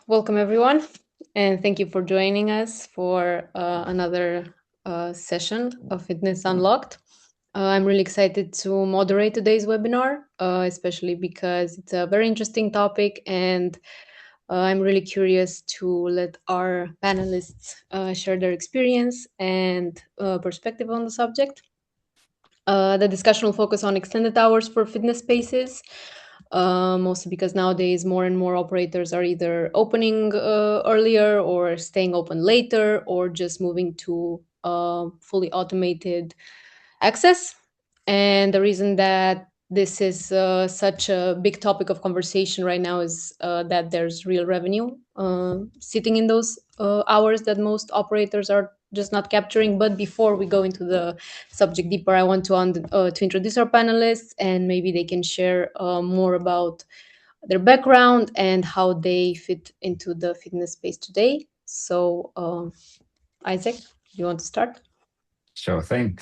Welcome everyone, and thank you for joining us for another session of Fitness Unlocked. I'm really excited to moderate today's webinar, especially because it's a very interesting topic, and I'm really curious to let our panelists share their experience and perspective on the subject. The discussion will focus on extended hours for fitness spaces, mostly because nowadays more and more operators are either opening earlier or staying open later or just moving to fully automated access. And the reason that this is such a big topic of conversation right now is that there's real revenue sitting in those hours that most operators are just not capturing. But before we go into the subject deeper, I want to introduce our panelists, and maybe they can share more about their background and how they fit into the fitness space today. So, Isaac, do you want to start? Sure thing.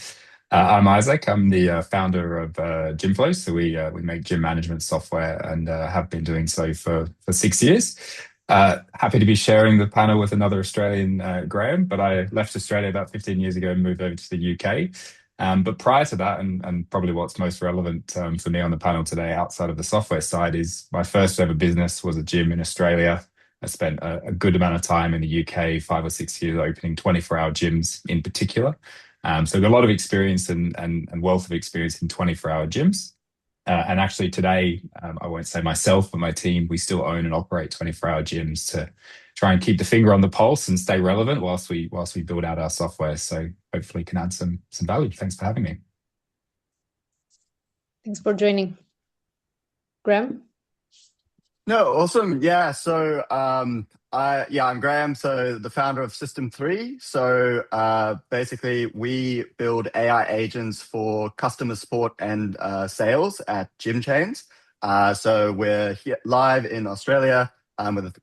I'm Isaac. I'm the founder of Gymflow. So we make gym management software and have been doing so for 6 years. Happy to be sharing the panel with another Australian, Graham, but I left Australia about 15 years ago and moved over to the UK. But prior to that, and probably what's most relevant for me on the panel today outside of the software side is my first ever business was a gym in Australia. I spent a good amount of time in the UK, 5 or 6 years, opening 24-hour gyms in particular. So I've got a lot of experience and wealth of experience in 24-hour gyms. And actually today, I won't say myself, but my team, we still own and operate 24-hour gyms to try and keep the finger on the pulse and stay relevant whilst we build out our software. So hopefully can add some value. Thanks for having me. Thanks for joining. Graham? No, awesome. Yeah. So I'm Graham, so the founder of System 3. So basically we build AI agents for customer support and sales at gym chains. So we're here live in Australia,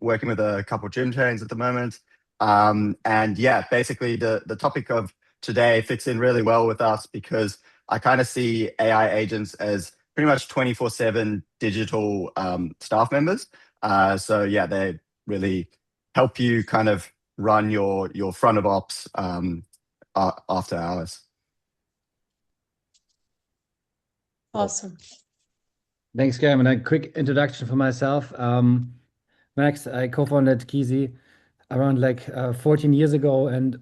working with a couple of gym chains at the moment. And yeah, basically the topic of today fits in really well with us because I kind of see AI agents as pretty much 24/7 digital staff members. So yeah, they really help you kind of run your front of ops after hours. Awesome. Thanks, Graham. And a quick introduction for myself. Max, I co-founded Kisi around 14 years ago, and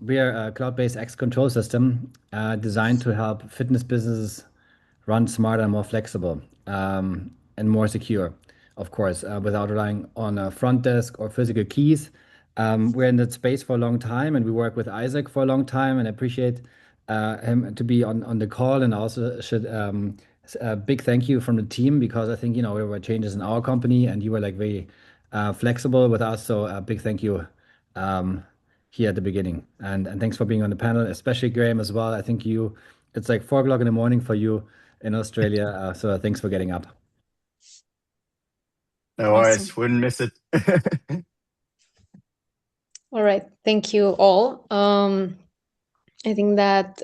we are a cloud-based access control system designed to help fitness businesses run smarter and more flexible and more secure, of course, without relying on a front desk or physical keys. We're in that space for a long time, and we work with Isaac for a long time, and I appreciate him to be on the call. And also should a big thank you from the team because I think there were changes in our company, and you were very flexible with us. So a big thank you here at the beginning, and thanks for being on the panel, especially Graham as well. I think it's like 4 o'clock in the morning for you in Australia. So thanks for getting up. No worries, wouldn't miss it. All right, thank you all. I think that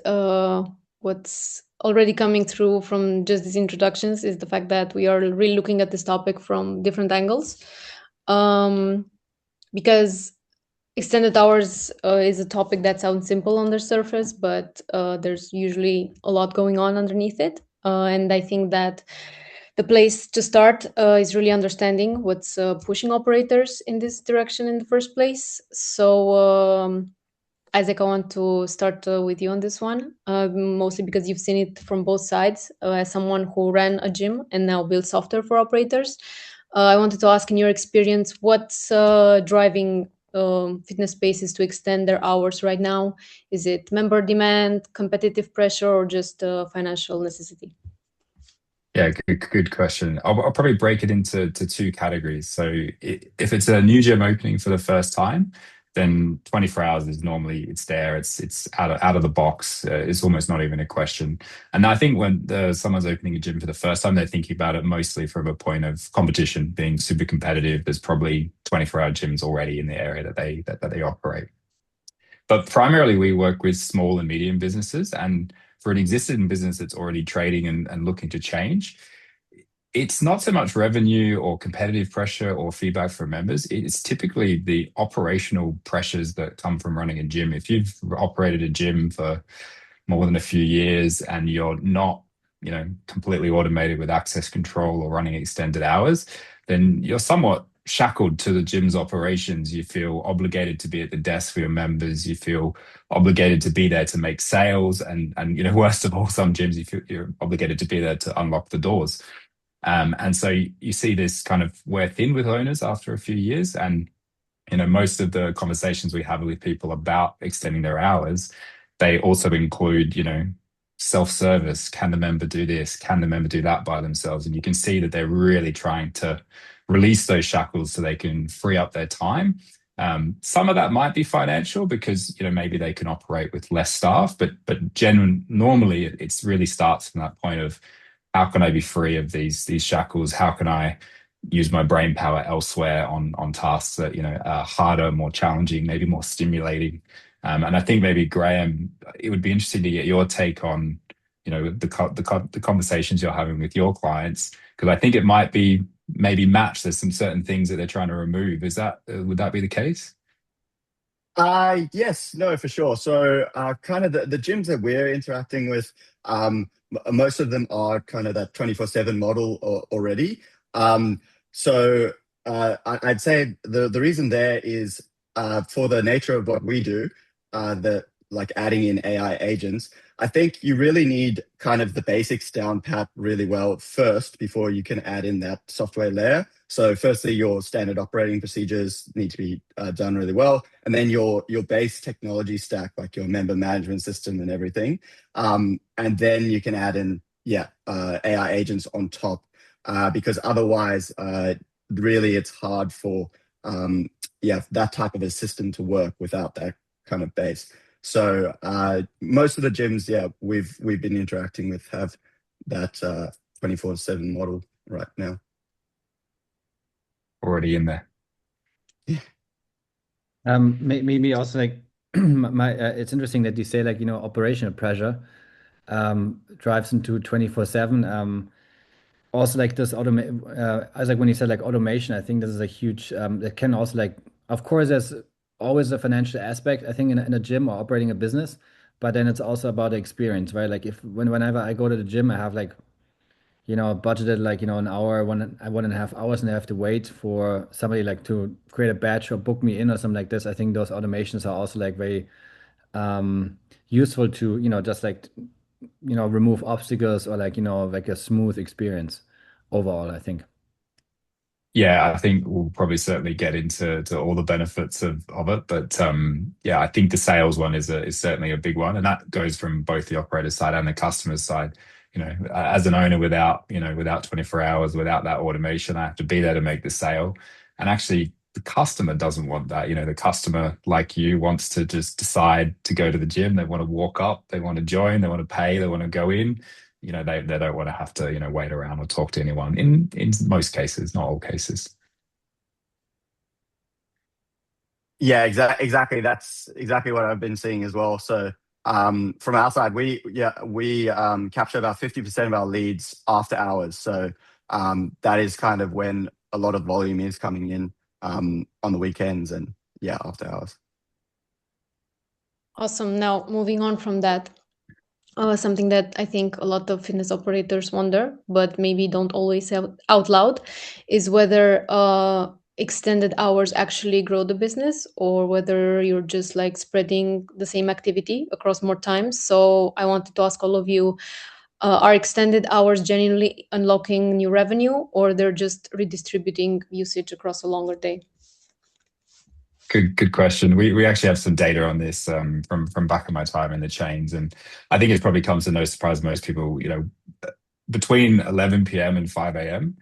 what's already coming through from just these introductions is the fact that we are really looking at this topic from different angles. Because extended hours is a topic that sounds simple on the surface, but there's usually a lot going on underneath it. And I think that the place to start is really understanding what's pushing operators in this direction in the first place. So, Isaac, I want to start with you on this one, mostly because you've seen it from both sides as someone who ran a gym and now builds software for operators. I wanted to ask, in your experience, what's driving fitness spaces to extend their hours right now? Is it member demand, competitive pressure, or just financial necessity? Yeah, good question. I'll probably break it into two categories. So if it's a new gym opening for the first time, then 24 hours is normally it's there. It's out of the box. It's almost not even a question. And I think when someone's opening a gym for the first time, they're thinking about it mostly from a point of competition, being super competitive. There's probably 24-hour gyms already in the area that they operate. But primarily, we work with small and medium businesses, and for an existing business that's already trading and looking to change, It's not so much revenue or competitive pressure or feedback from members. It's typically the operational pressures that come from running a gym. If you've operated a gym for more than a few years and you're not, completely automated with access control or running extended hours, then you're somewhat shackled to the gym's operations. You feel obligated to be at the desk for your members. You feel obligated to be there to make sales, and worst of all, some gyms you feel you're obligated to be there to unlock the doors. And so you see this kind of wear thin with owners after a few years. And most of the conversations we have with people about extending their hours, they also include, self-service. Can the member do this? Can the member do that by themselves? And you can see that they're really trying to release those shackles so they can free up their time. Some of that might be financial because maybe they can operate with less staff, but normally it's really starts from that point of how can I be free of these shackles? How can I use my brain power elsewhere on tasks that are harder, more challenging, maybe more stimulating? And I think maybe Graham, it would be interesting to get your take on the conversations you're having with your clients, because I think it might be maybe match. There's some certain things that they're trying to remove. Is that would that be the case? Yes, no, for sure. So kind of the gyms that we're interacting with, most of them are kind of that 24/7 model already. So I'd say the reason there is for the nature of what we do, the like adding in AI agents. I think you really need kind of the basics down pat really well first before you can add in that software layer. So firstly, your standard operating procedures need to be done really well, and then your base technology stack, like your member management system and everything, and then you can add in AI agents on top, because otherwise, really, it's hard for that type of a system to work without that kind of base. So most of the gyms, we've been interacting with have that 24/7 model right now. Already in there. Maybe also like it's interesting that you say like operational pressure drives into 24/7. Also like this as like when you said like automation, I think this is a huge that can also like, of course there's always a financial aspect, I think, in a gym or operating a business, but then it's also about the experience, right? Like whenever I go to the gym, I have like budgeted like an hour, 1.5 hours, and I have to wait for somebody like to create a batch or book me in or something like this. I think those automations are also like very useful to just like remove obstacles or like like a smooth experience overall, I think. Yeah, I think we'll probably certainly get into all the benefits of it, but I think the sales one is certainly a big one, and that goes from both the operator side and the customer side. As an owner, without 24 hours, without that automation, I have to be there to make the sale, and actually, the customer doesn't want that. The customer, like you, wants to just decide to go to the gym. They want to walk up, they want to join, they want to pay, they want to go in. They don't want to have to wait around or talk to anyone in most cases, not all cases. Yeah, exactly. That's exactly what I've been seeing as well. So from our side, we capture about 50% of our leads after hours. So that is kind of when a lot of volume is coming in on the weekends and after hours. Awesome. Now, moving on from that, something that I think a lot of fitness operators wonder, but maybe don't always say out loud, is whether extended hours actually grow the business or whether you're just like spreading the same activity across more times. So I wanted to ask all of you, are extended hours genuinely unlocking new revenue, or they're just redistributing usage across a longer day? Good question. We actually have some data on this from back in my time in the chains, and I think it probably comes to no surprise most people. Between 11 p.m. and 5 a.m.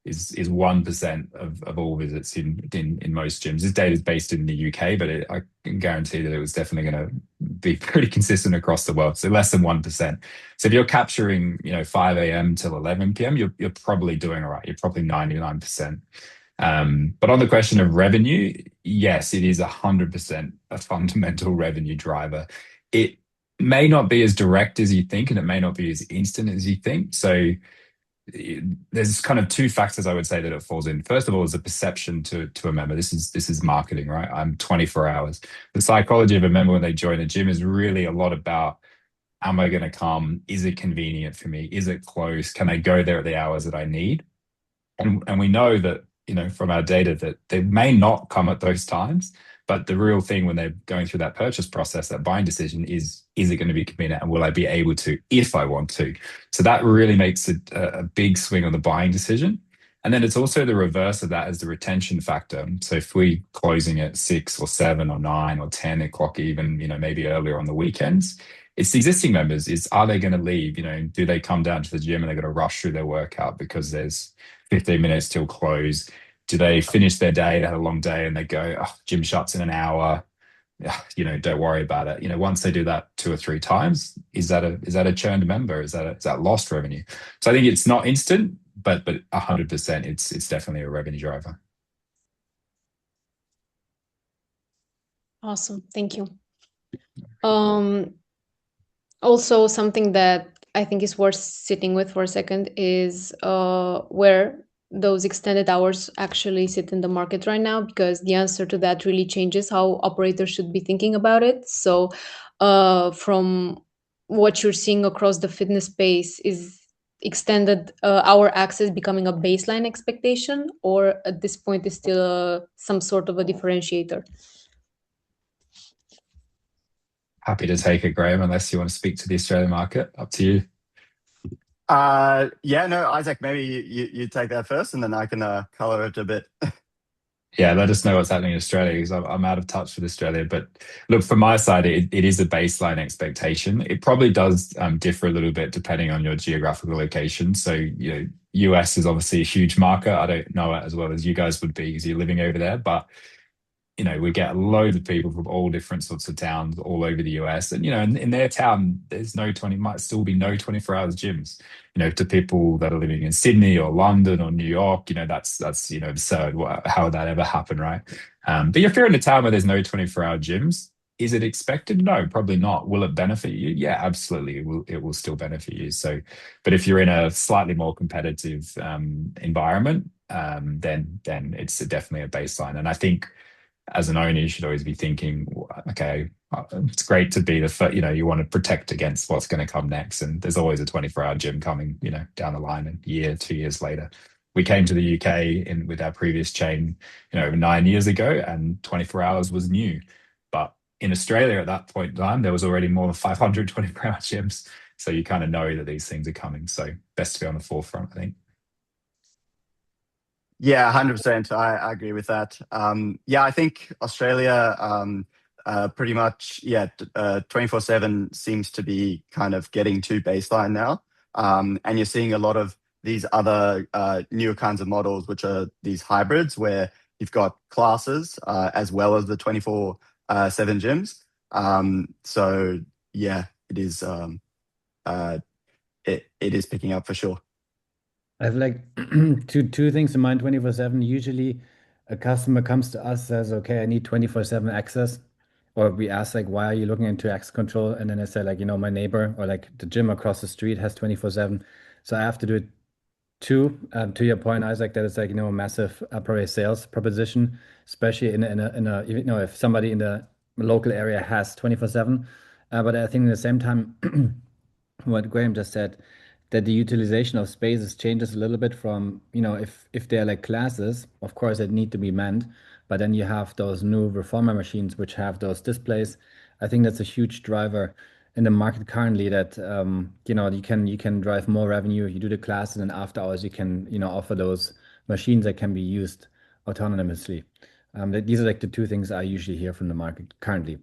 is 1% of all visits in most gyms. This data is based in the UK, but I can guarantee that it was definitely going to be pretty consistent across the world. So less than 1%. So if you're capturing 5 a.m. till 11 p.m., you're probably doing all right. You're probably 99%. But on the question of revenue, yes, it is 100% a fundamental revenue driver. It may not be as direct as you think, and it may not be as instant as you think. So there's kind of two factors I would say that it falls in. First of all, is a perception to a member. This is marketing, right? I'm 24 hours. The psychology of a member when they join a gym is really a lot about, am I going to come? Is it convenient for me? Is it close? Can I go there at the hours that I need? And we know that, from our data, that they may not come at those times, but the real thing when they're going through that purchase process, that buying decision is it going to be convenient, and will I be able to if I want to? So that really makes a big swing on the buying decision. And then it's also the reverse of that as the retention factor. So if we closing at 6 or 7 or 9 or 10 o'clock, even, maybe earlier on the weekends, it's the existing members. Are they going to leave? Do they come down to the gym and they're going to rush through their workout because there's 15 minutes till close? Do they finish their day, they had a long day, and they go, oh, gym shuts in an hour? Don't worry about it. Once they do that 2 or 3 times, is that a churned member? Is that lost revenue? So I think it's not instant, but 100%, it's definitely a revenue driver. Awesome, thank you. Also, something that I think is worth sitting with for a second is where those extended hours actually sit in the market right now, because the answer to that really changes how operators should be thinking about it. So from what you're seeing across the fitness space, is extended hour access becoming a baseline expectation, or at this point is still some sort of a differentiator? Happy to take it, Graham, unless you want to speak to the Australian market. Up to you. Yeah, no, Isaac, maybe you take that first, and then I can color it a bit. Yeah, let us know what's happening in Australia, because I'm out of touch with Australia. But look, from my side, it is a baseline expectation. It probably does differ a little bit depending on your geographical location. So, US is obviously a huge market. I don't know it as well as you guys would be because you're living over there. But we get loads of people from all different sorts of towns all over the US. And, in their town, might still be no 24 hours gyms. To people that are living in Sydney or London or New York, that's absurd. How would that ever happen, right? But if you're in a town where there's no 24-hour gyms, is it expected? No, probably not. Will it benefit you? Yeah, absolutely. It will still benefit you. So, but if you're in a slightly more competitive environment, then it's definitely a baseline. And I think, as an owner, you should always be thinking, okay, it's great to be you want to protect against what's going to come next. And there's always a 24-hour gym coming, down the line, a year, 2 years later. We came to the UK with our previous chain, 9 years ago, and 24 hours was new. But in Australia at that point in time, there was already more than 500 24-hour gyms. So you kind of know that these things are coming. So best to be on the forefront, I think. Yeah, 100%. I agree with that. Yeah, I think Australia pretty much, 24/7 seems to be kind of getting to baseline now. And you're seeing a lot of these other newer kinds of models, which are these hybrids where you've got classes as well as the 24/7 gyms. So yeah, it is it is picking up for sure. I have like two things in mind. 24/7. Usually, a customer comes to us, says, "Okay, I need 24/7 access," or we ask like, "Why are you looking into access control?" And then I say like, my neighbor or like the gym across the street has 24/7, so I have to do it too. To your point, Isaac, that it's like a massive probably sales proposition, especially in a if somebody in the local area has 24/7. But I think at the same time, what Graham just said, that the utilization of spaces changes a little bit from, if they're like classes, of course, it need to be manned, but then you have those new reformer machines which have those displays. I think that's a huge driver in the market currently, that you can drive more revenue. You do the classes, and after hours you can offer those machines that can be used autonomously. These are like the two things I usually hear from the market currently.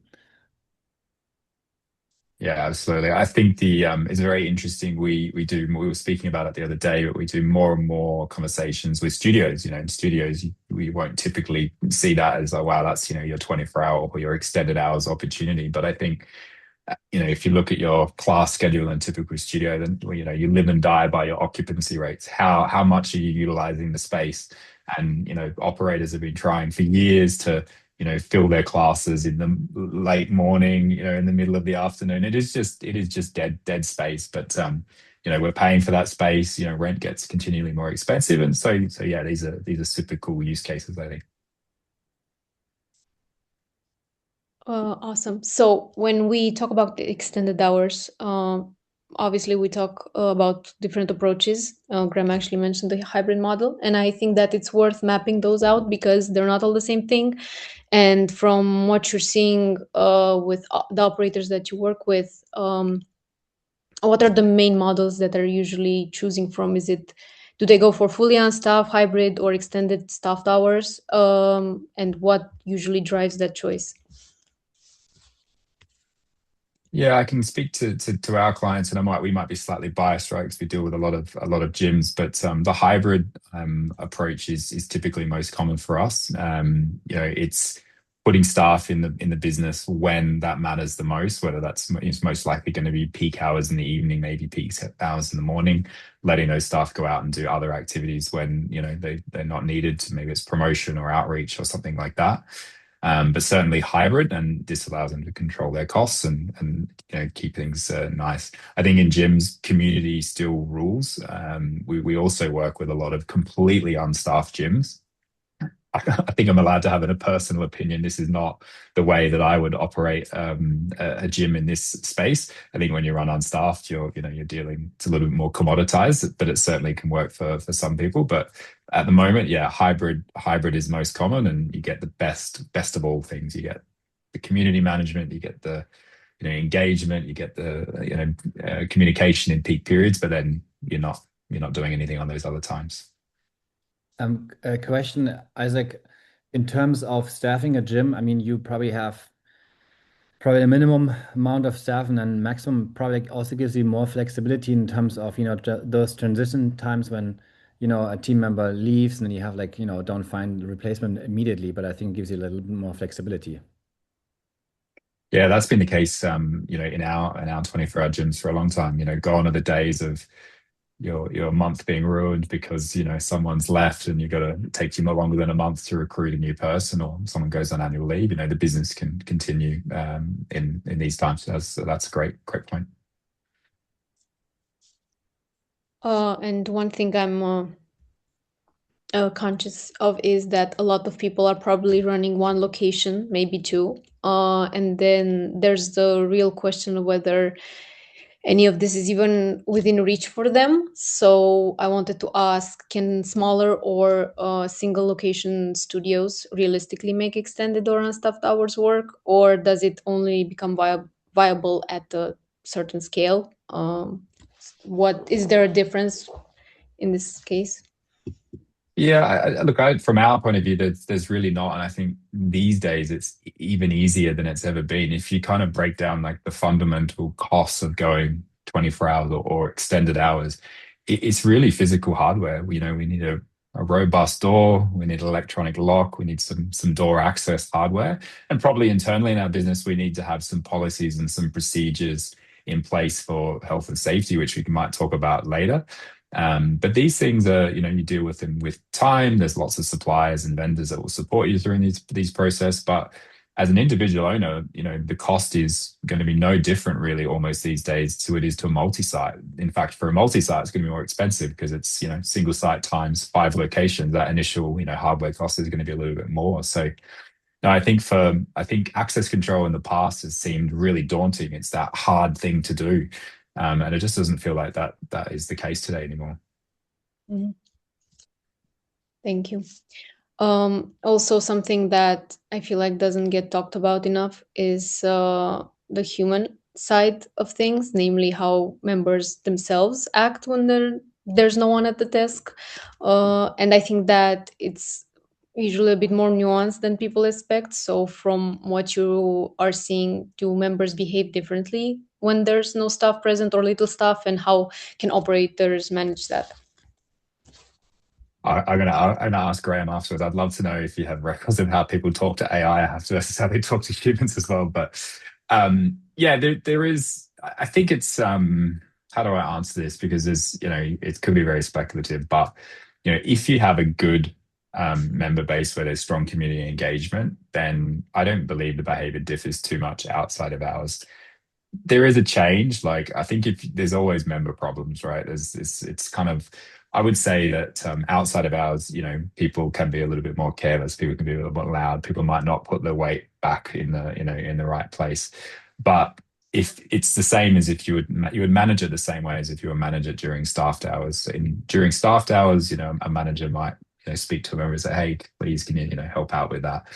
Yeah, absolutely. I think it's very interesting. We were speaking about it the other day, but we do more and more conversations with studios. In studios, we won't typically see that as, oh wow, that's your 24-hour or your extended hours opportunity. But I think if you look at your class schedule in a typical studio, then you live and die by your occupancy rates. How much are you utilizing the space? And operators have been trying for years to fill their classes in the late morning, in the middle of the afternoon. It is just dead space. But we're paying for that space. Rent gets continually more expensive, and so yeah, these are super cool use cases, I think. Awesome. So when we talk about the extended hours, obviously we talk about different approaches. Graham actually mentioned the hybrid model, and I think that it's worth mapping those out because they're not all the same thing. And from what you're seeing with the operators that you work with, what are the main models that are usually choosing from? Do they go for fully unstaffed, hybrid, or extended staffed hours? And what usually drives that choice? Yeah, I can speak to our clients, and we might be slightly biased, right? Because we deal with a lot of gyms, but the hybrid approach is typically most common for us. It's putting staff in the business when that matters the most, whether it's most likely going to be peak hours in the evening, maybe peak hours in the morning, letting those staff go out and do other activities when they're not needed. Maybe it's promotion or outreach or something like that. But certainly hybrid, and this allows them to control their costs and keep things nice. I think in gyms, community still rules. We also work with a lot of completely unstaffed gyms. I think I'm allowed to have a personal opinion. This is not the way that I would operate a gym in this space. I think when you run unstaffed, you're dealing, it's a little bit more commoditized, but it certainly can work for some people. But at the moment, yeah, hybrid is most common, and you get the best of all things. You get the community management, you get the engagement, you get the communication in peak periods, but then you're not doing anything on those other times. A question, Isaac, in terms of staffing a gym, I mean, you probably have a minimum amount of staff, and then maximum probably also gives you more flexibility in terms of, those transition times when, a team member leaves and then you have don't find the replacement immediately, but I think it gives you a little bit more flexibility. Yeah, that's been the case, in our 24-hour gyms for a long time. Gone are the days of your month being ruined because someone's left and you've got to take you no longer than a month to recruit a new person, or someone goes on annual leave. The business can continue in these times. So that's a great point. And one thing I'm conscious of is that a lot of people are probably running one location, maybe two, and then there's the real question of whether any of this is even within reach for them. So I wanted to ask, can smaller or single location studios realistically make extended or unstaffed hours work, or does it only become viable at a certain scale? What is there a difference in this case? Yeah, look, from our point of view, there's really not, and I think these days it's even easier than it's ever been. If you kind of break down like the fundamental costs of going 24 hours or extended hours, it's really physical hardware. We need a robust door, we need an electronic lock, we need some door access hardware, and probably internally in our business we need to have some policies and some procedures in place for health and safety, which we might talk about later. But these things are, you deal with them with time. There's lots of suppliers and vendors that will support you during these process. But as an individual owner, the cost is going to be no different really almost these days to it is to a multi-site. In fact, for a multi-site, it's going to be more expensive because it's, single site times 5 locations. That initial, hardware cost is going to be a little bit more. So no, I think access control in the past has seemed really daunting. It's that hard thing to do. And it just doesn't feel like that is the case today anymore. Mm-hmm. Thank you. Also, something that I feel like doesn't get talked about enough is the human side of things, namely how members themselves act when there's no one at the desk. And I think that it's usually a bit more nuanced than people expect. So from what you are seeing, do members behave differently when there's no staff present or little staff, and how can operators manage that? I'm gonna ask Graham afterwards. I'd love to know if you have records of how people talk to AI versus how they talk to humans as well. But yeah, there is. I think it's how do I answer this? Because there's it could be very speculative, but if you have a good member base where there's strong community engagement, then I don't believe the behavior differs too much outside of hours. there is a change. Like I think if there's always member problems, right? It's kind of I would say that outside of hours, people can be a little bit more careless. People can be a little bit loud. People might not put their weight back in the in the right place. But if it's the same as if you would manage it the same way as if you were manage it during staffed hours. During staffed hours, a manager might speak to a member and say, "Hey, please, can you help out with that?"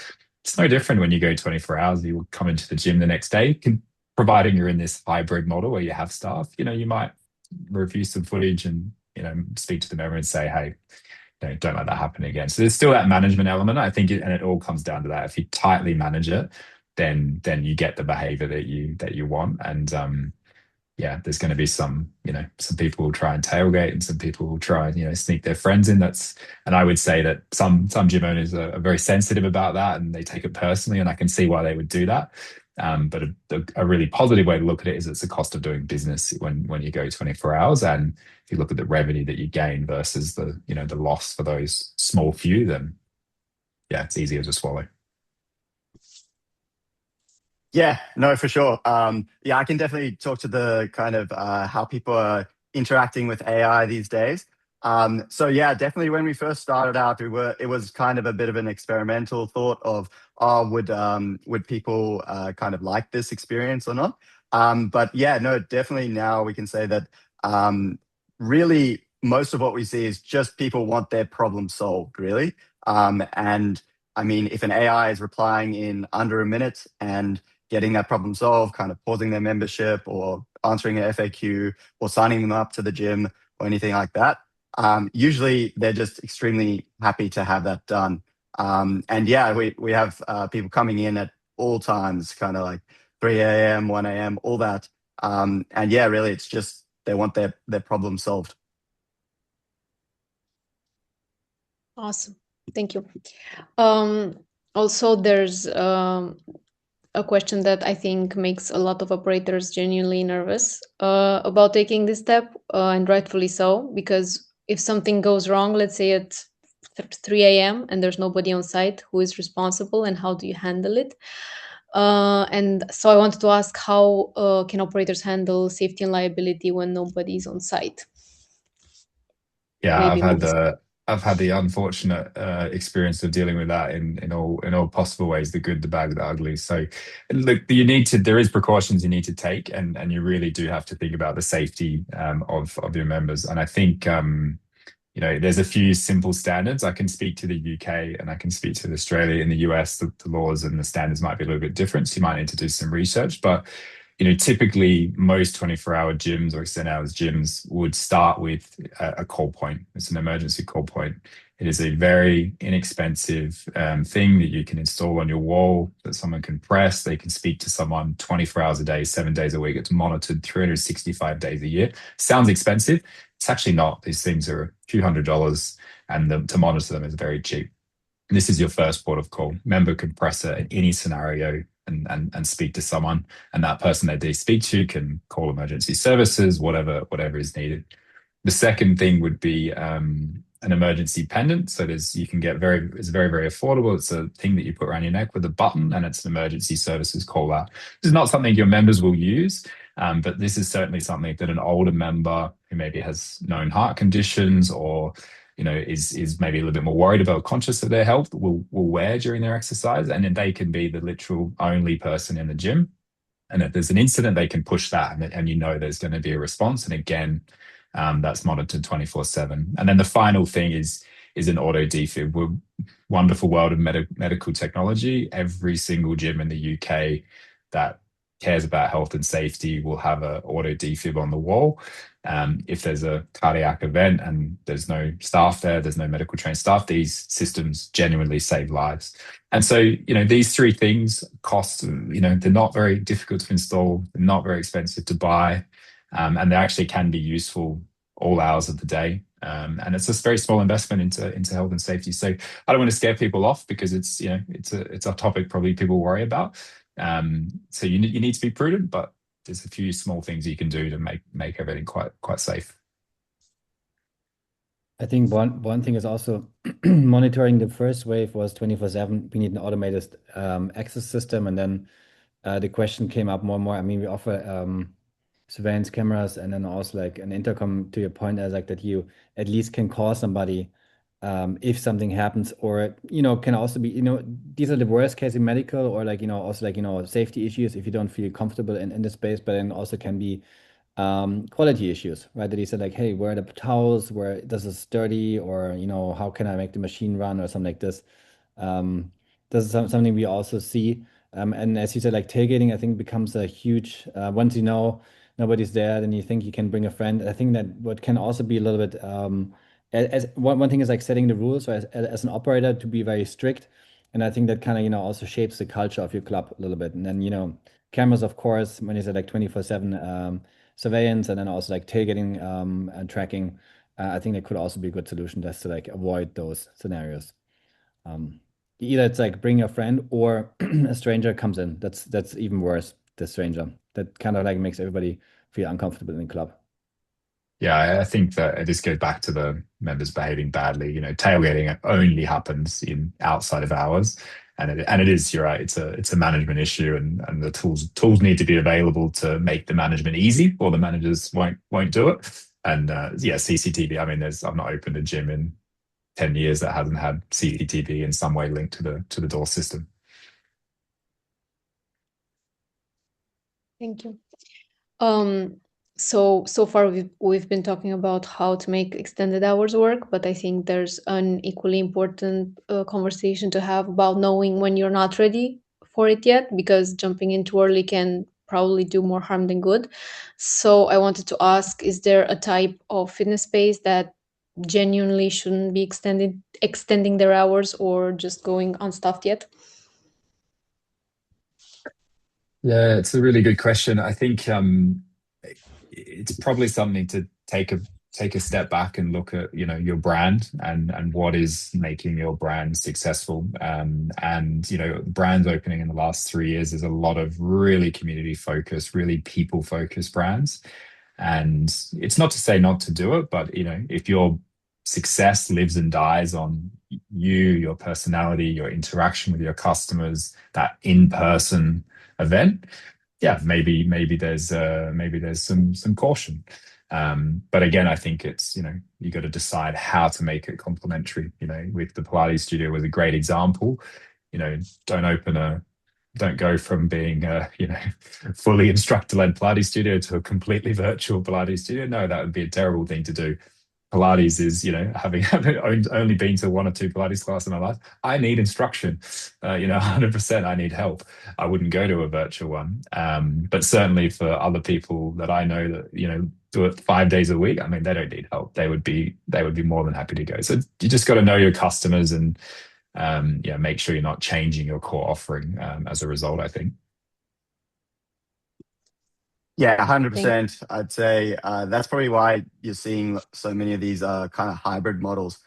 It's no different when you go 24 hours. You will come into the gym the next day, providing you're in this hybrid model where you have staff. You might review some footage and speak to the member and say, "Hey, don't let that happen again." So there's still that management element, I think, and it all comes down to that. If you tightly manage it, then you get the behavior that you want. And yeah, there's going to be some people will try and tailgate, and some people will try and sneak their friends in. And I would say that some gym owners are very sensitive about that, and they take it personally, and I can see why they would do that. But a really positive way to look at it is it's the cost of doing business when you go 24 hours, and if you look at the revenue that you gain versus the loss for those small few, then yeah, it's easier to swallow. Yeah, no, for sure. Yeah, I can definitely talk to the kind of how people are interacting with AI these days. So yeah, definitely when we first started out, it was kind of a bit of an experimental thought of, oh, would people kind of like this experience or not? But yeah, no, definitely now we can say that really most of what we see is just people want their problem solved, really. And I mean, if an AI is replying in under a minute and getting that problem solved, kind of pausing their membership or answering an FAQ or signing them up to the gym or anything like that. Usually they're just extremely happy to have that done. And yeah, we have people coming in at all times, kind of like 3 a.m., 1 a.m., all that. And yeah, really, it's just they want their problem solved. Awesome. Thank you. Also, there's a question that I think makes a lot of operators genuinely nervous about taking this step, and rightfully so, because if something goes wrong, let's say at 3 a.m. and there's nobody on site, who is responsible and how do you handle it? And so I wanted to ask, how can operators handle safety and liability when nobody's on site? Yeah, Maybe I've had the unfortunate experience of dealing with that in all possible ways, the good, the bad, the ugly. So look, there is precautions you need to take, and you really do have to think about the safety of your members. And I think there's a few simple standards. I can speak to the UK and I can speak to Australia. In the US, the laws and the standards might be a little bit different. So you might need to do some research. But typically most 24-hour gyms or extended hours gyms would start with a call point. It's an emergency call point. It is a very inexpensive thing that you can install on your wall that someone can press. They can speak to someone 24 hours a day, 7 days a week. It's monitored 365 days a year. Sounds expensive. It's actually not. These things are a few $100s, and to monitor them is very cheap. This is your first port of call. Member can press it in any scenario and speak to someone, and that person that they speak to can call emergency services, whatever is needed. The second thing would be an emergency pendant. So you can get it's very, very affordable. It's a thing that you put around your neck with a button, and it's an emergency services call out. This is not something your members will use, but this is certainly something that an older member who maybe has known heart conditions or is maybe a little bit more worried about, conscious of their health, will wear during their exercise, and then they can be the literal only person in the gym. And if there's an incident, they can push that, and there's going to be a response. And again, that's monitored 24/7. And then the final thing is an auto defib. We're wonderful world of medical technology. Every single gym in the UK that cares about health and safety will have an auto defib on the wall. If there's a cardiac event and there's no staff there's no medical trained staff, these systems genuinely save lives. And so, these three things cost, they're not very difficult to install, they're not very expensive to buy, and they actually can be useful all hours of the day. And it's a very small investment into health and safety. So I don't want to scare people off, because it's a topic probably people worry about. So you need to be prudent, but there's a few small things you can do to make everything quite safe. I think one thing is also monitoring. The first wave was 24/7. We need an automated access system, and then the question came up more and more. I mean, we offer surveillance cameras and then also like an intercom to your point as like that you at least can call somebody if something happens, or can also be, these are the worst case in medical, or like also like safety issues if you don't feel comfortable in the space, but then also can be quality issues, right? That you said like, hey, where are the towels? Where does this dirty? Or how can I make the machine run or something like this? This is something we also see. And as you said, like tailgating, I think becomes a huge, once nobody's there, then you think you can bring a friend. I think that what can also be a little bit, as one thing is like setting the rules, so as an operator to be very strict. And I think that kind of, also shapes the culture of your club a little bit. And then, cameras, of course, when you said like 24/7 surveillance, and then also like tailgating and tracking, I think that could also be a good solution just to like avoid those scenarios. Um, Either it's like bring your friend or a stranger comes in. That's even worse. The stranger that kind of like makes everybody feel uncomfortable in the club. Yeah, I think that this goes back to the members behaving badly. Tailgating only happens in outside of hours, and it is. You're right. It's a management issue, and the tools need to be available to make the management easy, or the managers won't do it. And yeah, CCTV. I mean, I've not opened a gym in 10 years that hasn't had CCTV in some way linked to the door system. Thank you. So far we've been talking about how to make extended hours work, but I think there's an equally important conversation to have about knowing when you're not ready for it yet, because jumping in too early can probably do more harm than good. So I wanted to ask, is there a type of fitness space that genuinely shouldn't be extending their hours or just going unstaffed yet? Yeah, it's a really good question. I think it's probably something to take a step back and look at your brand and what is making your brand successful. And brands opening in the last 3 years, there's a lot of really community focused, really people focused brands. And it's not to say not to do it, but if your success lives and dies on your personality, your interaction with your customers, that in-person event, yeah, maybe there's some caution. But again, I think it's you got to decide how to make it complementary. With the Pilates studio was a great example. Don't open a don't go from being a fully instructor-led Pilates studio to a completely virtual Pilates studio. No, that would be a terrible thing to do. Pilates is, having only been to one or two Pilates classes in my life, I need instruction. 100%. I need help. I wouldn't go to a virtual one. But certainly for other people that I know that do it 5 days a week, I mean, they don't need help. They would be more than happy to go. So you just got to know your customers and make sure you're not changing your core offering as a result, I think. Yeah, Thank 100%. I'd say that's probably why you're seeing so many of these kind of hybrid models.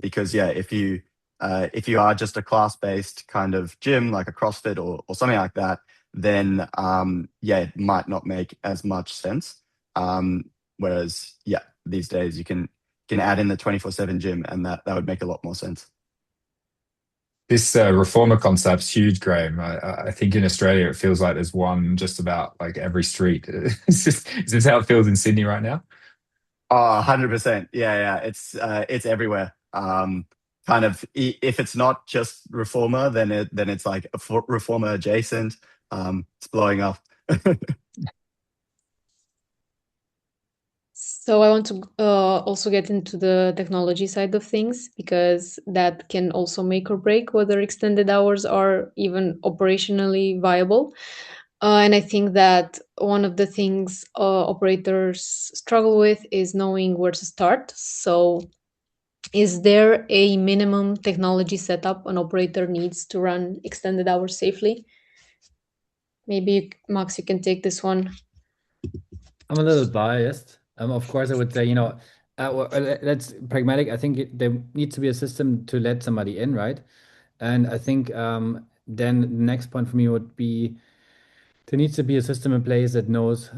Because yeah, if you are just a class-based kind of gym, like a CrossFit or something like that, then yeah, it might not make as much sense. Whereas yeah, these days you can add in the 24/7 gym, and that would make a lot more sense. This reformer concept's huge, Graham. I think in Australia it feels like there's one just about like every street. Is this how it feels in Sydney right now? Oh, 100%. Yeah, yeah. It's everywhere. Kind of if it's not just reformer, then it's like a reformer adjacent. It's blowing up. So I want to also get into the technology side of things, because that can also make or break whether extended hours are even operationally viable. And I think that one of the things operators struggle with is knowing where to start. So is there a minimum technology setup an operator needs to run extended hours safely? Maybe, Max, you can take this one. I'm a little biased. Of course, I would say, that's pragmatic. I think there needs to be a system to let somebody in, right? And I think then the next point for me would be there needs to be a system in place that knows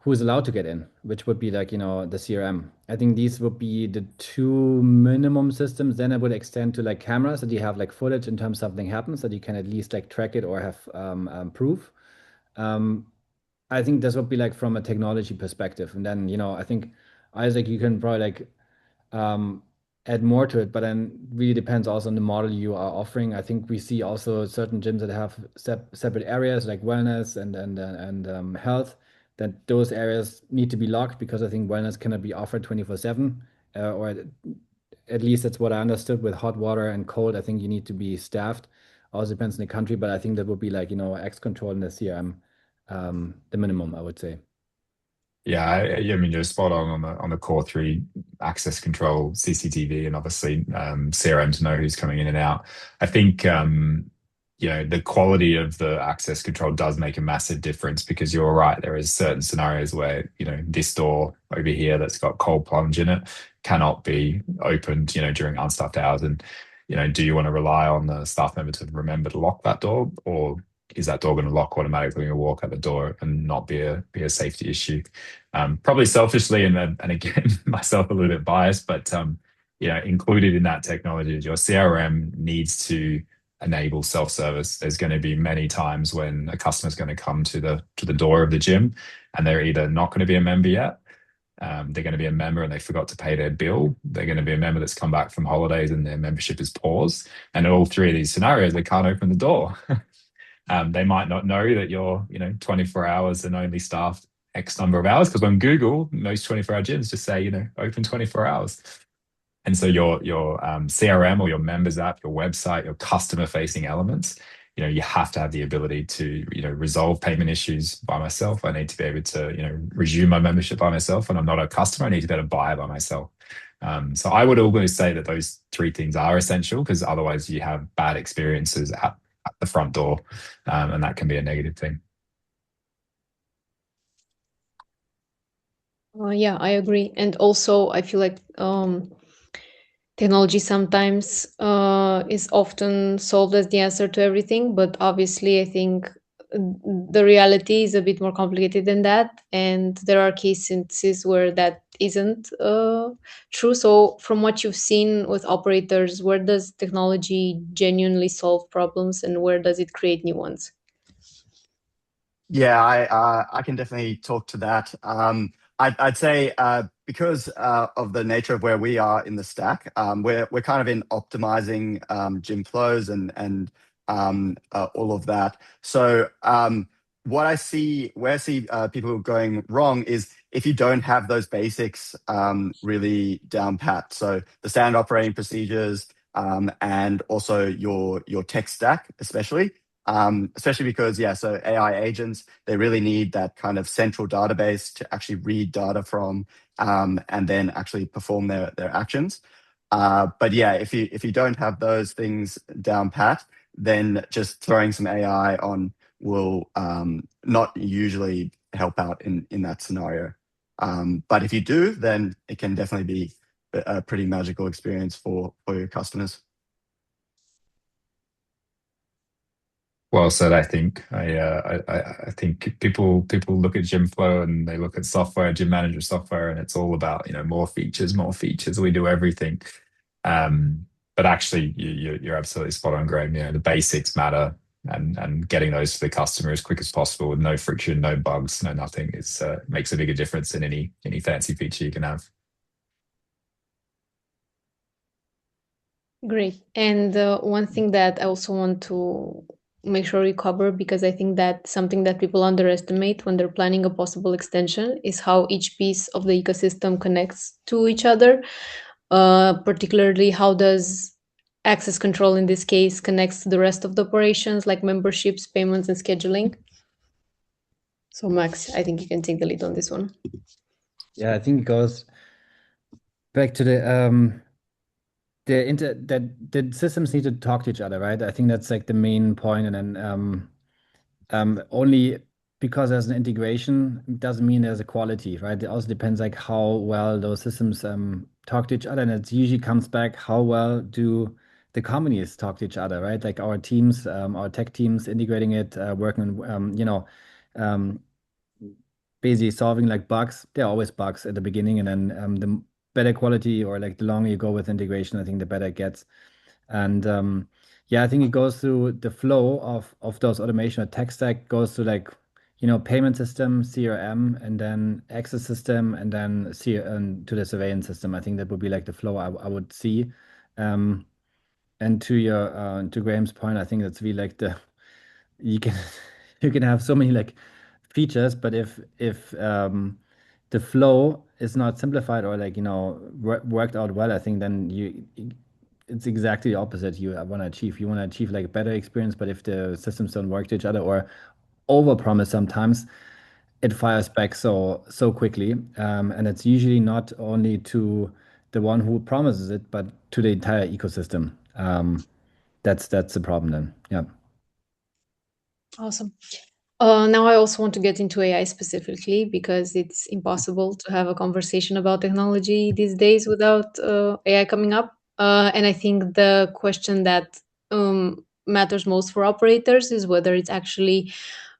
who's allowed to get in, which would be like, the CRM. I think these would be the two minimum systems. Then I would extend to like cameras that you have like footage in terms something happens that you can at least like track it or have proof. Um, I think this would be like from a technology perspective. And then, I think Isaac, you can probably like um, add more to it, but then really depends also on the model you are offering. I think we see also certain gyms that have separate areas like wellness and health, that those areas need to be locked because I think wellness cannot be offered 24/7, or at least that's what I understood with hot water and cold. I think you need to be staffed. Also depends on the country, but I think that would be like, X control in the CRM, the minimum, I would say. Yeah, I mean you're spot on the core three: access control, CCTV, and obviously CRM to know who's coming in and out. I think the quality of the access control does make a massive difference because you're right. There is certain scenarios where this door over here that's got cold plunge in it cannot be opened during unstaffed hours, and do you want to rely on the staff member to remember to lock that door, or is that door going to lock automatically when you walk out the door and not be a safety issue? Probably selfishly, and again, myself a little bit biased, but included in that technology is your CRM needs to enable self-service. There's going to be many times when a customer is going to come to the door of the gym, and they're either not going to be a member yet, they're going to be a member and they forgot to pay their bill. They're going to be a member that's come back from holidays and their membership is paused. And in all three of these scenarios, they can't open the door. They might not know that you're, 24 hours and only staffed X number of hours, because on Google, most 24-hour gyms just say, open 24 hours. And so your CRM or your members app, your website, your customer facing elements, you have to have the ability to, resolve payment issues by myself. I need to be able to, resume my membership by myself. And I'm not a customer. I need to be able to buy by myself. So I would always say that those three things are essential, because otherwise you have bad experiences at the front door, and that can be a negative thing. Yeah, I agree. And also, I feel like technology sometimes is often solved as the answer to everything, but obviously, I think the reality is a bit more complicated than that, and there are cases where that isn't true. So, from what you've seen with operators, where does technology genuinely solve problems, and where does it create new ones? Yeah, I can definitely talk to that. I'd say because of the nature of where we are in the stack, we're kind of in optimizing gym flows and all of that. So what I see, where I see people going wrong is if you don't have those basics really down pat. So the standard operating procedures and also your tech stack, especially because, yeah, so AI agents, they really need that kind of central database to actually read data from and then actually perform their actions. But yeah, if you don't have those things down pat, then just throwing some AI on will not usually help out in that scenario. But if you do, then it can definitely be a pretty magical experience for your customers. Well said. I think I think people look at Gymflow and they look at software, gym manager software, and it's all about more features, more features. We do everything, but actually you're absolutely spot on, Graham. The basics matter, and getting those to the customer as quick as possible with no friction, no bugs, no nothing. It's makes a bigger difference than any fancy feature you can have. Great. And one thing that I also want to make sure we cover, because I think that something that people underestimate when they're planning a possible extension, is how each piece of the ecosystem connects to each other. Particularly, how does access control in this case connects to the rest of the operations, like memberships, payments, and scheduling? So, Max, I think you can take the lead on this one. Yeah, I think it goes back to that the systems need to talk to each other, right? I think that's like the main point, and then only because there's an integration doesn't mean there's a quality, right? It also depends like how well those systems talk to each other, and it usually comes back how well do the companies talk to each other, right? Like our teams, our tech teams integrating it, working on um, basically solving like bugs. There are always bugs at the beginning, and then the better quality or like the longer you go with integration, I think the better it gets. And yeah, I think it goes through the flow of those automation or tech stack goes to like, payment system, CRM, and then access system, and then to the surveillance system. I think that would be like the flow I would see. Um, and to Graham's point, I think that's really like you can you can have so many like features, but if the flow is not simplified or like worked out well, I think then it's exactly the opposite you want to achieve. You want to achieve like a better experience, but if the systems don't work to each other or overpromise sometimes, it fires back so quickly. And it's usually not only to the one who promises it, but to the entire ecosystem. That's the problem then. Yeah. Awesome. Now I also want to get into AI specifically because it's impossible to have a conversation about technology these days without AI coming up. And I think the question that matters most for operators is whether it's actually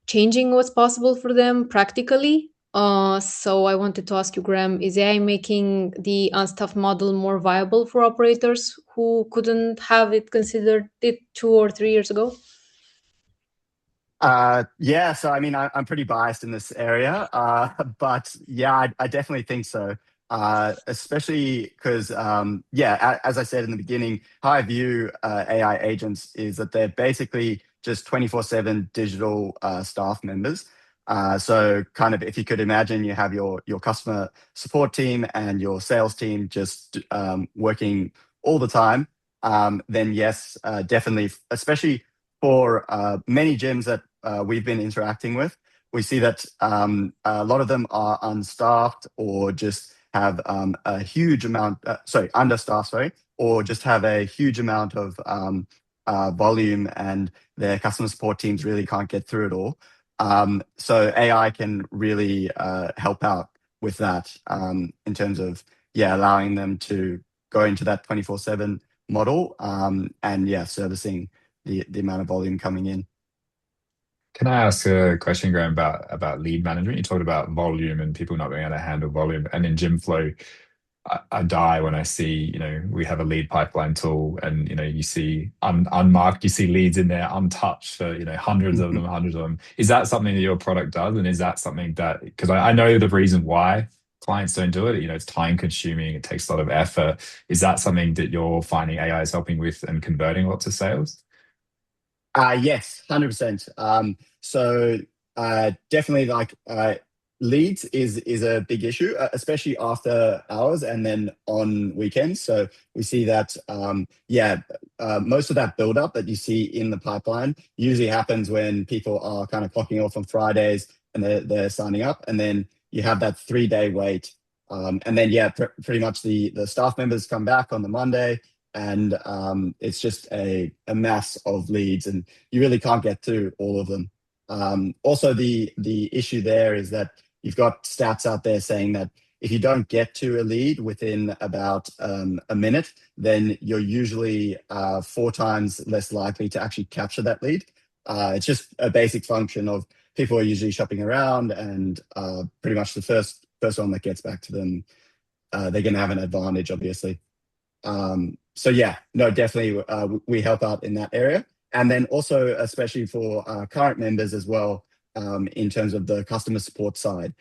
changing what's possible for them practically. So I wanted to ask you, Graham, is AI making the unstaffed model more viable for operators who couldn't have it considered it 2 or 3 years ago? Yeah, so I mean, I'm pretty biased in this area, but yeah, I definitely think so. Especially because, yeah, as I said in the beginning, how I view AI agents is that they're basically just 24/7 digital staff members. So kind of if you could imagine you have your customer support team and your sales team just working all the time, then yes, definitely, especially for many gyms that we've been interacting with, we see that a lot of them are unstaffed or just have a huge amount, understaffed, sorry, or just have a huge amount of volume and their customer support teams really can't get through it all. So AI can really help out with that in terms of, yeah, allowing them to go into that 24/7 model and yeah, servicing the amount of volume coming in. Can I ask a question, Graham, about lead management? You talked about volume and people not being able to handle volume. And in Gymflow, I die when I see, we have a lead pipeline tool and, you see unmarked, you see leads in there untouched for, hundreds of them, hundreds of them. Is that something that your product does? And is that something that, because I know the reason why clients don't do it, it's time consuming, it takes a lot of effort. Is that something that you're finding AI is helping with and converting lots of sales? Yes, 100%. So definitely like leads is a big issue, especially after hours and then on weekends. So we see that, most of that buildup that you see in the pipeline usually happens when people are kind of clocking off on Fridays and they're signing up. And then you have that 3-day wait. And then, yeah, pretty much the staff members come back on the Monday and it's just a mass of leads and you really can't get through all of them. Also, the issue there is that you've got stats out there saying that if you don't get to a lead within about a minute, then you're usually 4 times less likely to actually capture that lead. It's just a basic function of people are usually shopping around and pretty much the first one that gets back to them, they're going to have an advantage, obviously. So yeah, no, definitely we help out in that area. And then also, especially for current members as well, in terms of the customer support side.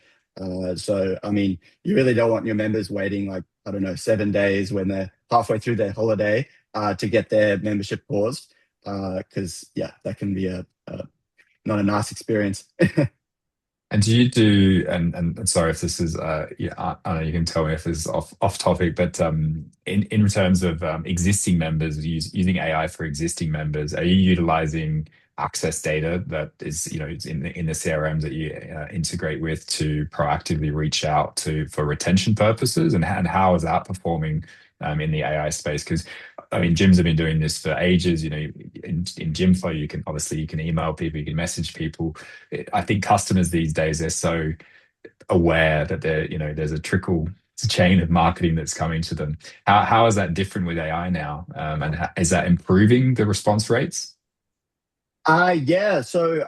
So, I mean, you really don't want your members waiting like, I don't know, 7 days when they're halfway through their holiday to get their membership paused. Because, yeah, that can be not a nice experience. And do you do, and sorry if this is, I know you can tell me if this is off topic, but in terms of existing members, using AI for existing members, are you utilizing access data that is, it's in the CRMs that you integrate with to proactively reach out to for retention purposes? And how is that performing in the AI space? Because I mean, gyms have been doing this for ages. In Gymflow, you can email people, you can message people. I think customers these days, they're so aware that there's a chain of marketing that's coming to them. How is that different with AI now? And is that improving the response rates? Yeah. So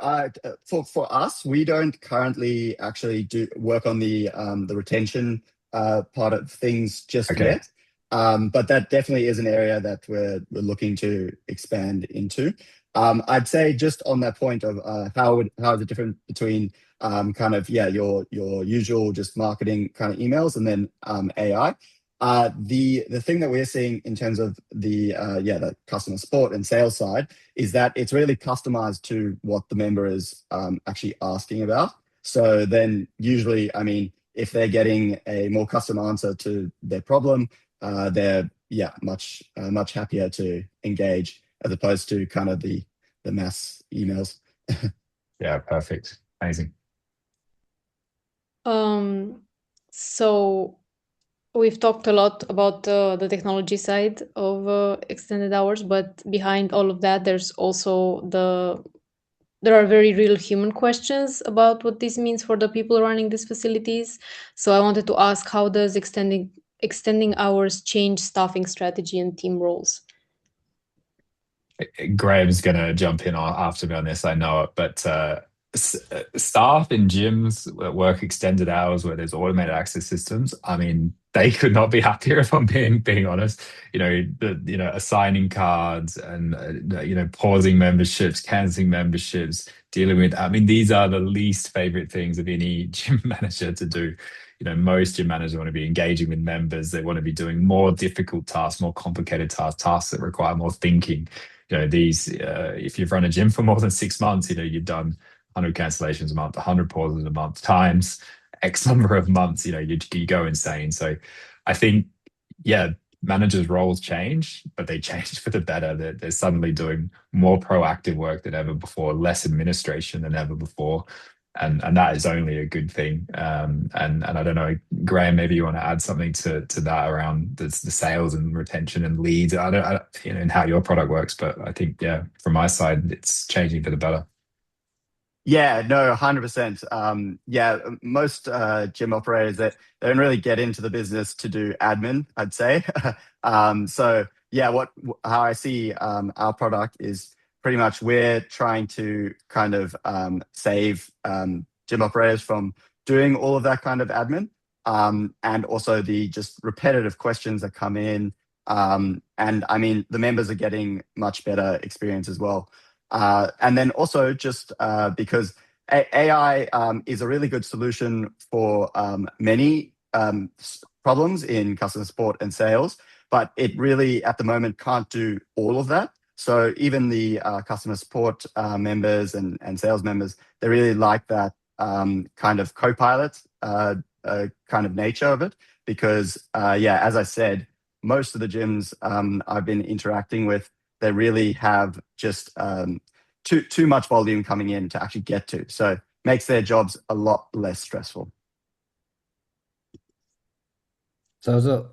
for us, we don't currently actually do work on the retention part of things just Okay. yet. But that definitely is an area that we're looking to expand into. I'd say just on that point of how is it different between kind of your usual just marketing kind of emails and then AI. The thing that we're seeing in terms of the customer support and sales side is that it's really customized to what the member is actually asking about. So then usually, I mean, if they're getting a more custom answer to their problem, they're much happier to engage as opposed to kind of the mass emails. Yeah, perfect. Amazing. So we've talked a lot about the technology side of extended hours, but behind all of that, there are very real human questions about what this means for the people running these facilities. So I wanted to ask, how does extending hours change staffing strategy and team roles? Graham's going to jump in after me on this, I know it, but staff in gyms that work extended hours where there's automated access systems, I mean, they could not be happier if I'm being honest. Assigning cards and pausing memberships, canceling memberships, dealing with. I mean, these are the least favorite things of any gym manager to do. Most gym managers want to be engaging with members. They want to be doing more difficult tasks, more complicated tasks that require more thinking. If you've run a gym for more than 6 months, you've done 100 cancellations a month, 100 pauses a month times X number of months, you go insane. So I think, yeah, managers' roles change, but they change for the better. They're suddenly doing more proactive work than ever before, less administration than ever before. And that is only a good thing. And I don't know, Graham, maybe you want to add something to that around the sales and retention and leads. And how your product works, but I think, yeah, from my side, it's changing for the better. Yeah, no, 100%. Yeah, most gym operators that they don't really get into the business to do admin, I'd say. So yeah, how I see our product is pretty much we're trying to kind of save gym operators from doing all of that kind of admin, and also the just repetitive questions that come in. And I mean, the members are getting much better experience as well. And then also just because AI is a really good solution for many problems in customer support and sales, but it really at the moment can't do all of that. So even the customer support members and sales members, they really like that kind of co-pilot kind of nature of it because, yeah, as I said, most of the gyms I've been interacting with, they really have just too much volume coming in to actually get to. So makes their jobs a lot less stressful. So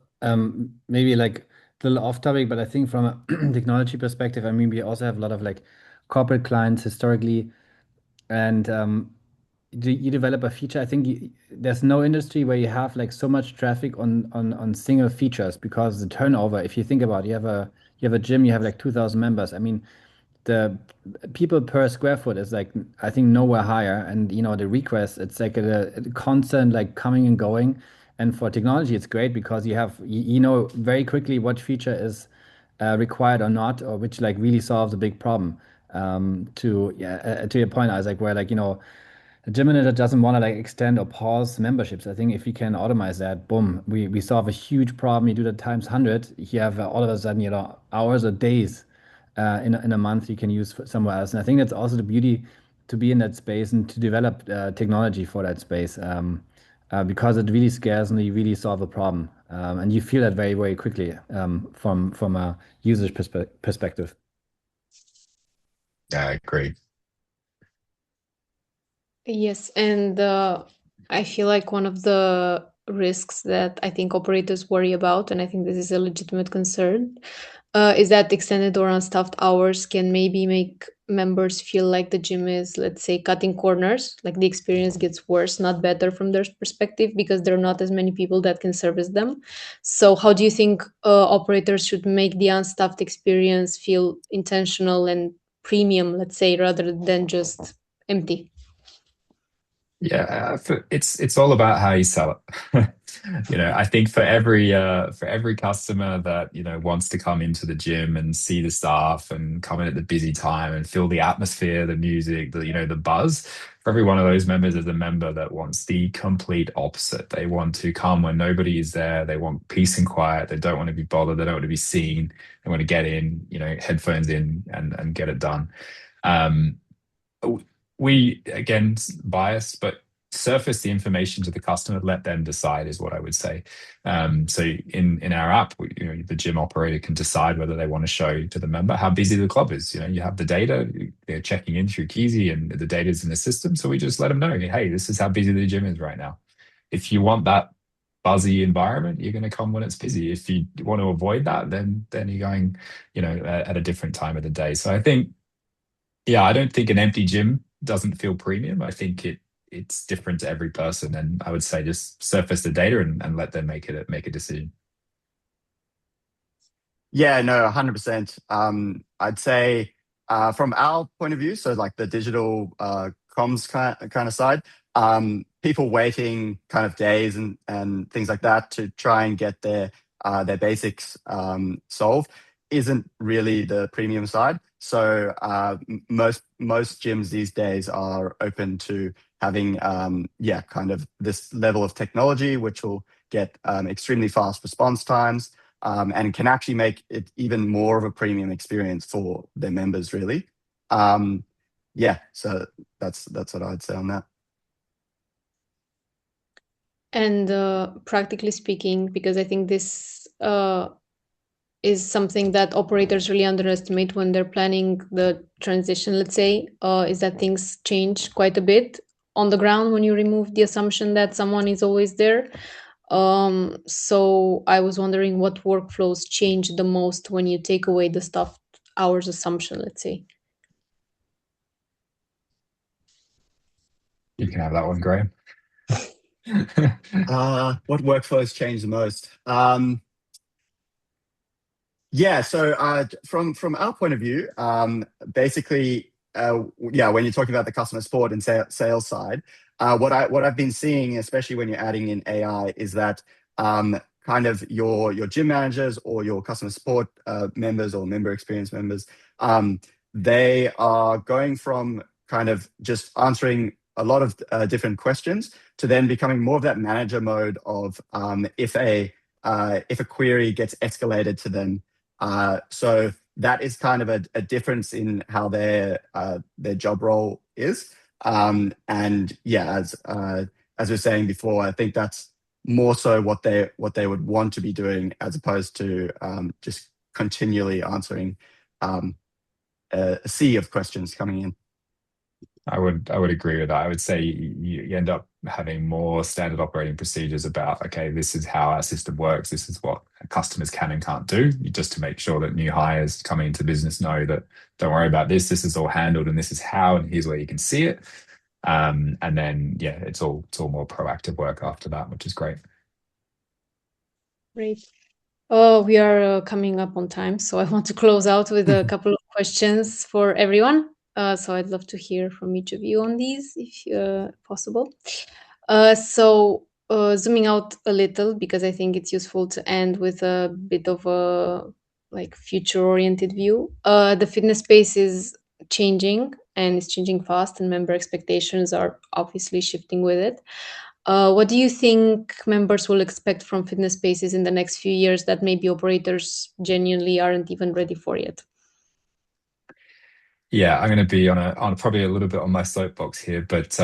maybe like a little off topic, but I think from a technology perspective, I mean, we also have a lot of like corporate clients historically, and you develop a feature. I think there's no industry where you have like so much traffic on single features because the turnover, if you think about it, you have a gym, you have like 2,000 members. I mean, the people per square foot is like I think nowhere higher, and the request it's like a constant like coming and going. And for technology, it's great because you know very quickly what feature is required or not, or which like really solves a big problem. To your point, Isaac, where like a gym manager doesn't want to like extend or pause memberships. I think if you can automate that, boom, we solve a huge problem. You do that times 100, you have all of a sudden hours or days in a month you can use somewhere else. And I think that's also the beauty to be in that space and to develop technology for that space because it really scares and you really solve a problem. And you feel that very, very quickly from a user's perspective. Yeah, I agree. Yes, and I feel like one of the risks that I think operators worry about, and I think this is a legitimate concern, is that extended or unstaffed hours can maybe make members feel like the gym is, let's say, cutting corners, like the experience gets worse, not better from their perspective, because there are not as many people that can service them. So, how do you think operators should make the unstaffed experience feel intentional and premium, let's say, rather than just empty? Yeah, it's all about how you sell it. I think for every customer that wants to come into the gym and see the staff and come in at the busy time and feel the atmosphere, the music, the buzz. For every one of those members is a member that wants the complete opposite. They want to come when nobody is there. They want peace and quiet. They don't want to be bothered. They don't want to be seen. They want to get in, headphones in and get it done. Um, we again biased, but surface the information to the customer, let them decide is what I would say. So in our app, the gym operator can decide whether they want to show to the member how busy the club is. You have the data, they're checking in through Kisi and the data is in the system. So we just let them know, hey, this is how busy the gym is right now. If you want that buzzy environment, you're going to come when it's busy. If you want to avoid that, then you're going, at a different time of the day. So I think, yeah, I don't think an empty gym doesn't feel premium. I think it's different to every person, and I would say just surface the data and let them make a decision. Yeah, no, 100%. I'd say from our point of view, so like the digital comms kind of side, people waiting kind of days and things like that to try and get their basics solved isn't really the premium side. So most gyms these days are open to having kind of this level of technology, which will get extremely fast response times. And can actually make it even more of a premium experience for their members, really. So that's what I'd say on that. And practically speaking, because I think this is something that operators really underestimate when they're planning the transition, let's say, is that things change quite a bit on the ground when you remove the assumption that someone is always there. So I was wondering what workflows change the most when you take away the staffed hours assumption, let's say. You can have that one, Graham. What workflows change the most? So from our point of view, basically, when you're talking about the customer support and sales side, what I've been seeing, especially when you're adding in AI, is that kind of your gym managers or your customer support members or member experience members, they are going from kind of just answering a lot of different questions to then becoming more of that manager mode of if a query gets escalated to them. So that is kind of a difference in how their job role is. And yeah, as we were saying before, I think that's more so what they would want to be doing, as opposed to just continually answering a sea of questions coming in. I would agree with that. I would say you end up having more standard operating procedures about, okay, this is how our system works. This is what customers can and can't do, just to make sure that new hires coming into business know that don't worry about this. This is all handled, and this is how, and here's where you can see it. And then it's all more proactive work after that, which is great. Great. We are coming up on time, so I want to close out with a couple of questions for everyone. So I'd love to hear from each of you on these, if possible. So zooming out a little, because I think it's useful to end with a bit of a future-oriented view. The fitness space is changing, and it's changing fast, and member expectations are obviously shifting with it. What do you think members will expect from fitness spaces in the next few years that maybe operators genuinely aren't even ready for yet? Yeah, I'm going to be on probably a little bit on my soapbox here, but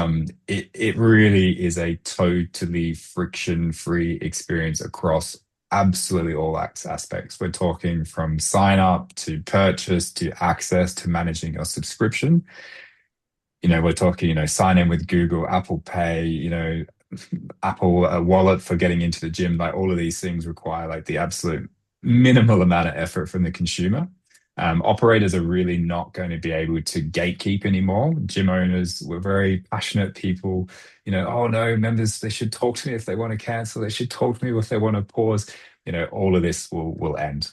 it really is a totally friction-free experience across absolutely all aspects. We're talking from sign up to purchase to access to managing your subscription. We're talking, sign in with Google, Apple Pay, Apple Wallet for getting into the gym. Like, all of these things require the absolute minimal amount of effort from the consumer. Operators are really not going to be able to gatekeep anymore. Gym owners were very passionate people. Oh no, members, they should talk to me if they want to cancel. They should talk to me if they want to pause. All of this will end.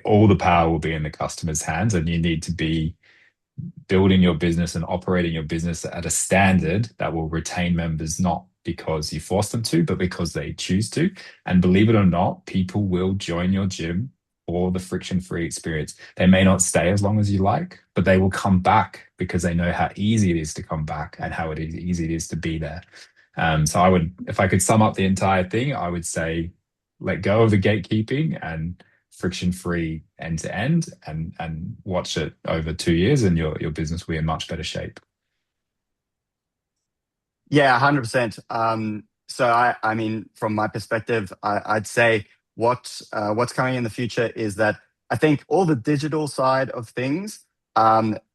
All the power will be in the customer's hands, and you need to be building your business and operating your business at a standard that will retain members, not because you force them to, but because they choose to. And believe it or not, people will join your gym for the friction-free experience. They may not stay as long as you like, but they will come back because they know how easy it is to come back and how easy it is to be there. So I would, if I could sum up the entire thing, I would say let go of the gatekeeping and friction-free end to end, and watch it over 2 years, and your business will be in much better shape. Yeah, 100%. So I mean, from my perspective, I'd say what's coming in the future is that I think all the digital side of things,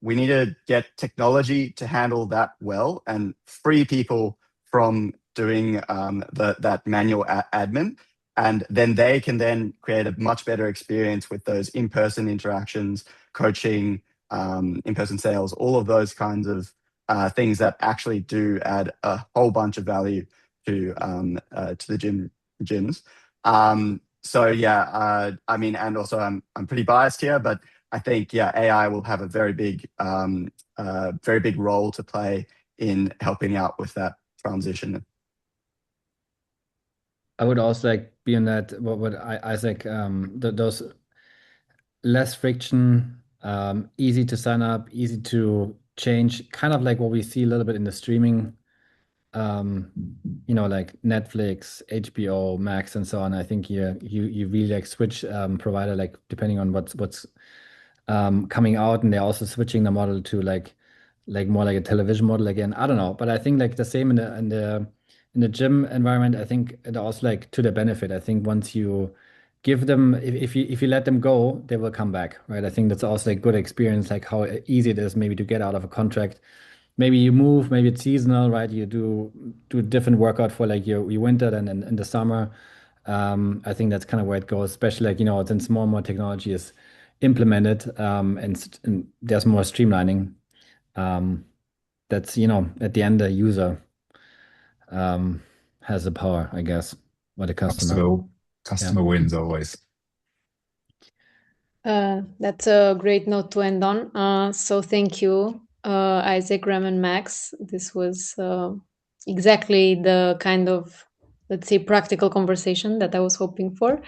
we need to get technology to handle that well and free people from doing that manual admin. And then they can then create a much better experience with those in-person interactions, coaching, in-person sales, all of those kinds of things that actually do add a whole bunch of value to the gyms. So yeah, I mean, and also I'm pretty biased here, but I think yeah, AI will have a very big role to play in helping out with that transition. I would also like be in that what Isaac those less friction, easy to sign up, easy to change, kind of like what we see a little bit in the streaming, like Netflix, HBO Max, and so on. I think you really like switch provider, like depending on what's coming out, and they're also switching the model to like more like a television model again. I don't know, but I think like the same in the gym environment. I think it also like to their benefit. I think once you give them, if you let them go, they will come back, right? I think that's also a good experience, like how easy it is maybe to get out of a contract. Maybe you move, maybe it's seasonal, right? You do a different workout for like your winter and in the summer. I think that's kind of where it goes, especially like, since more and more technology is implemented, and there's more streamlining. That's, at the end, the user has the power, I guess, or the customer. Customer wins always. That's a great note to end on. So thank you, Isaac, Graham, and Max. This was exactly the kind of, let's say, practical conversation that I was hoping for.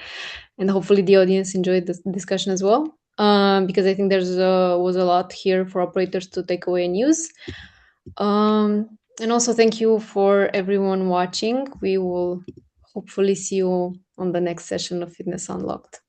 And hopefully the audience enjoyed this discussion as well, because I think there's was a lot here for operators to take away and use. And also thank you for everyone watching. We will hopefully see you on the next session of Fitness Unlocked.